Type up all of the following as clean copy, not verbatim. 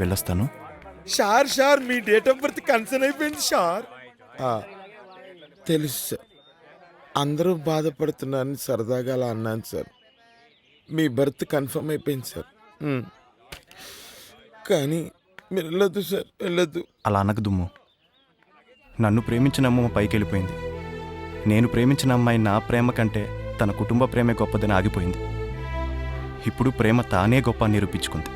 వెళ్ళొస్తాను. షార్ మీ date of birth concern అయిపోయింది షార్. తెలుసు సార్, అందరూ బాధపడుతున్నారని సరదాగా అలా అన్నాను సార్. మీ బర్త్ కన్ఫర్మ్ అయిపోయింది సార్. కానీ మీరు వెళ్ళొద్దు సార్, వెళ్ళొద్దు. అలా అనకు దుమ్ము. నన్ను ప్రేమించిన అమ్మ పైకి వెళ్ళిపోయింది. నేను ప్రేమించిన అమ్మాయి నా ప్రేమ కంటే తన కుటుంబ ప్రేమే గొప్పదని ఆగిపోయింది. ఇప్పుడు ప్రేమ తానే గొప్ప అని నిరూపించుకుంది.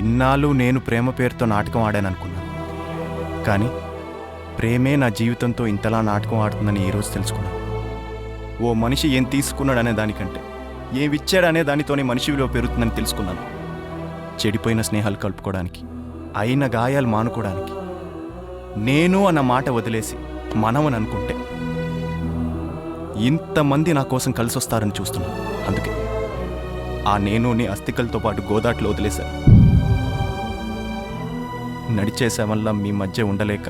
ఇన్నాళ్ళు నేను ప్రేమ పేరుతో నాటకం ఆడాననుకున్నాను. కానీ ప్రేమే నా జీవితంతో ఇంతలా నాటకం ఆడుతుందని ఈరోజు తెలుసుకున్నాను. ఓ మనిషి ఏం తీసుకున్నాడనే దానికంటే ఏమిచ్చాడనే దానితోనే మనిషి విలువ పెరుగుతుందని తెలుసుకున్నాను. చెడిపోయిన స్నేహాలు కలుపుకోవడానికి, అయిన గాయాలు మానుకోవడానికి నేను అన్న మాట వదిలేసి మనం అని అనుకుంటే ఇంతమంది నా కోసం కలిసి వస్తారని చూస్తున్నాను. అందుకే ఆ నేను నీ అస్థికలతో పాటు గోదాట్లో వదిలేశాను. నడిచేసే వల్ల మీ మధ్య ఉండలేక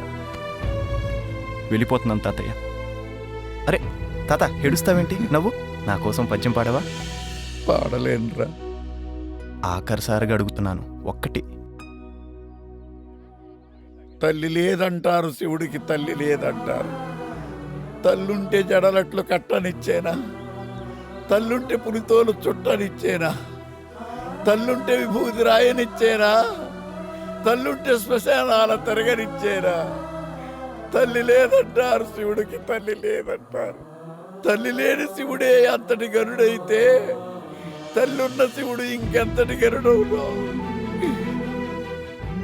వెళ్ళిపోతున్నాను తాతయ్య. అరే తాత, ఏడుస్తావేంటి? నవ్వు. నా కోసం పద్యం పాడవా? పాడలేనురా. ఆఖరిసారిగా అడుగుతున్నాను, ఒక్కటి. తల్లి లేదంటారు, శివుడికి తల్లి లేదంటారు. తల్లుంటే జడలట్లు కట్టనిచ్చేనా? తల్లుంటే పులితోలు చుట్టనిచ్చేనా? తల్లుంటే విభూతి రాయనిచ్చేనా? తల్లుంటే శ్మశానాల తిరగనిచ్చేనా? తల్లి లేదంటారు, శివుడికి తల్లి లేదంటారు. తల్లి లేని శివుడే అంతటి గరుడైతే తల్లున్న శివుడు ఇంకెంతటి గరుడవును?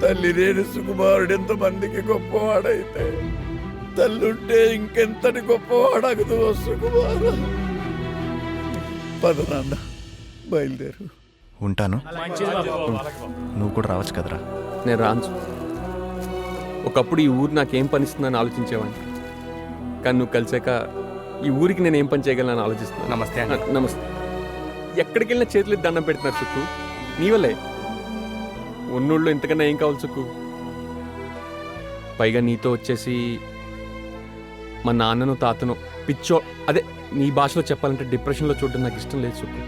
తల్లి లేని సుకుమారుడు ఎంతమందికి గొప్పవాడైతే తల్లుంటే ఇంకెంతటి గొప్పవాడగదు సుకుమారు. పద నాన్న, బయలుదేరు. ఉంటాను. నువ్వు కూడా రావచ్చు కదరా. నేను రాను. ఒకప్పుడు ఈ ఊరు నాకేం పనిస్తుందని ఆలోచించేవాడిని. కానీ నువ్వు కలిసాక ఈ ఊరికి నేను ఏం పని చేయగలను ఆలోచిస్తున్నాను. నమస్తే. నమస్తే. ఎక్కడికి వెళ్ళినా చేతులు దండం పెడుతున్నారు సుక్కు. నీ వల్లే. ఉన్నోళ్ళు ఇంతకన్నా ఏం కావాలి సుక్కు? పైగా నీతో వచ్చేసి మా నాన్నను తాతను పిచ్చో, అదే నీ భాషలో చెప్పాలంటే డిప్రెషన్లో చూడడం నాకు ఇష్టం లేదు సుక్కు.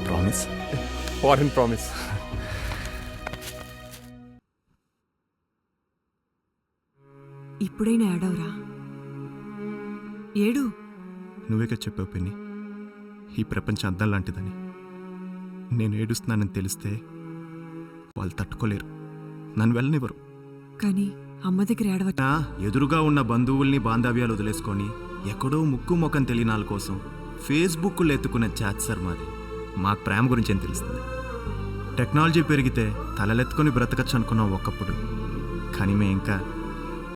ప్రామిస్? Foreign promise. ఇప్పుడైనా ఏడవరా? ఏడు. నువ్వేగా చెప్పావు పిన్ని, ఈ ప్రపంచం అద్దం లాంటిదని. నేను ఏడుస్తున్నానని తెలిస్తే వాళ్ళు తట్టుకోలేరు, నన్ను వెళ్ళనివ్వరు. కానీ అమ్మ దగ్గర ఏడవట. ఎదురుగా ఉన్న బంధువుల్ని బాంధవ్యాలు వదిలేసుకొని ఎక్కడో ముక్కు ముఖం తెలియనాల కోసం ఫేస్బుక్లో ఎత్తుకునే చాట్ సార్ మాది. మాకు ప్రేమ గురించి ఏం తెలుస్తుంది? టెక్నాలజీ పెరిగితే తలలెత్తుకొని బ్రతకచ్చు అనుకున్నాం ఒకప్పుడు. కానీ మేము ఇంకా